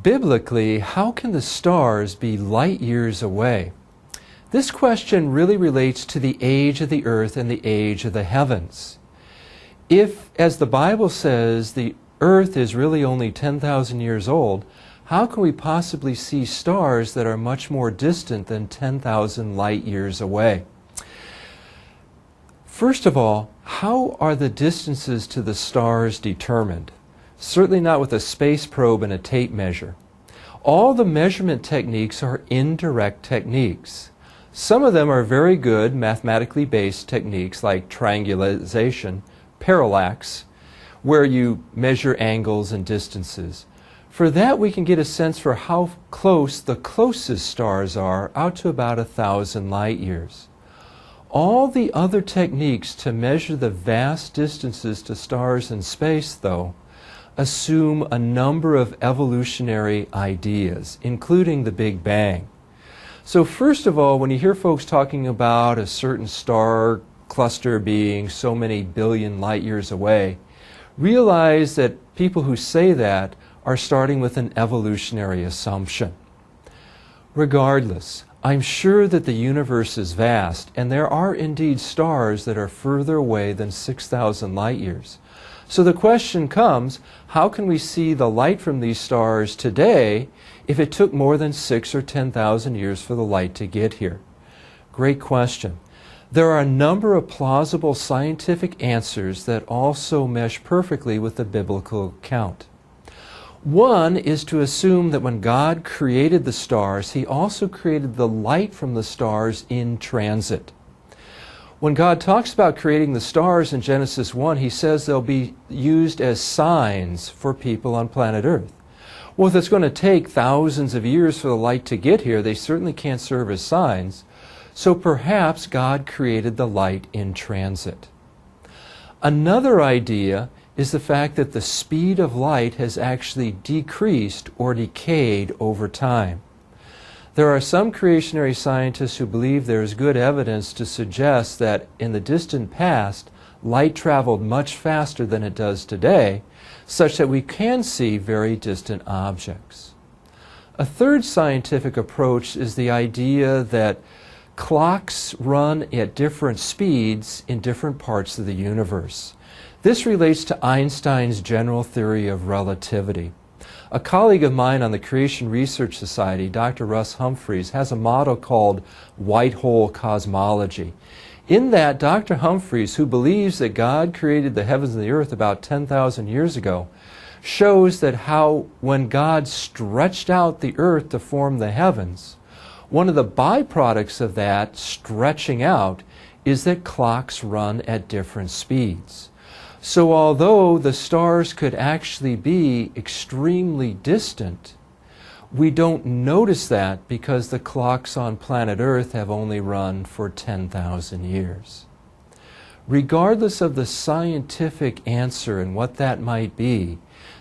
Biblically, how can the stars be light years away? This question really relates to the age of the earth and the age of the heavens. If, as the Bible says, the earth is really only 10,000 years old, how can we possibly see stars that are much more distant than 10,000 light years away? First of all, how are the distances to the stars determined? Certainly not with a space probe and a tape measure. All the measurement techniques are indirect techniques. Some of them are very good mathematically based techniques like triangulation, parallax, where you measure angles and distances. For that we can get a sense for how close the closest stars are, out to about 1,000 light years. All the other techniques to measure the vast distances to stars in space, though, assume a number of evolutionary ideas, including the Big Bang. So first of all, when you hear folks talking about a certain star cluster being so many billion light years away, realize that people who say that are starting with an evolutionary assumption. Regardless, I'm sure that the universe is vast, and there are indeed stars that are further away than 6,000 light years. So the question comes, how can we see the light from these stars today if it took more than 6,000 or 10,000 years for the light to get here? Great question. There are a number of plausible scientific answers that also mesh perfectly with the biblical account. One is to assume that when God created the stars, He also created the light from the stars in transit. When God talks about creating the stars in Genesis 1, He says they'll be used as signs for people on planet Earth. Well, if it's going to take thousands of years for the light to get here, they certainly can't serve as signs. So perhaps God created the light in transit. Another idea is the fact that the speed of light has actually decreased or decayed over time. There are some creationary scientists who believe there is good evidence to suggest that in the distant past, light traveled much faster than it does today, such that we can see very distant objects. A third scientific approach is the idea that clocks run at different speeds in different parts of the universe. This relates to Einstein's general theory of relativity. A colleague of mine on the Creation Research Society, Dr. Russ Humphreys, has a model called white hole cosmology. In that, Dr. Humphreys, who believes that God created the heavens and the earth about 10,000 years ago, shows that how when God stretched out the earth to form the heavens, one of the byproducts of that stretching out is that clocks run at different speeds. So although the stars could actually be extremely distant, we don't notice that because the clocks on planet Earth have only run for 10,000 years. Regardless of the scientific answer and what that might be,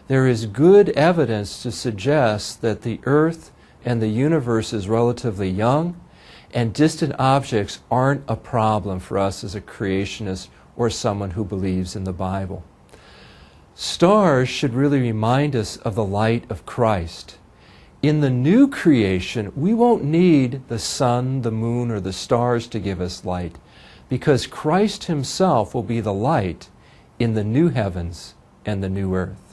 there is good evidence to suggest that the Earth and the universe is relatively young, and distant objects aren't a problem for us as a creationist or someone who believes in the Bible. Stars should really remind us of the light of Christ. In the new creation, we won't need the sun, the moon, or the stars to give us light, because Christ Himself will be the light in the new heavens and the new earth.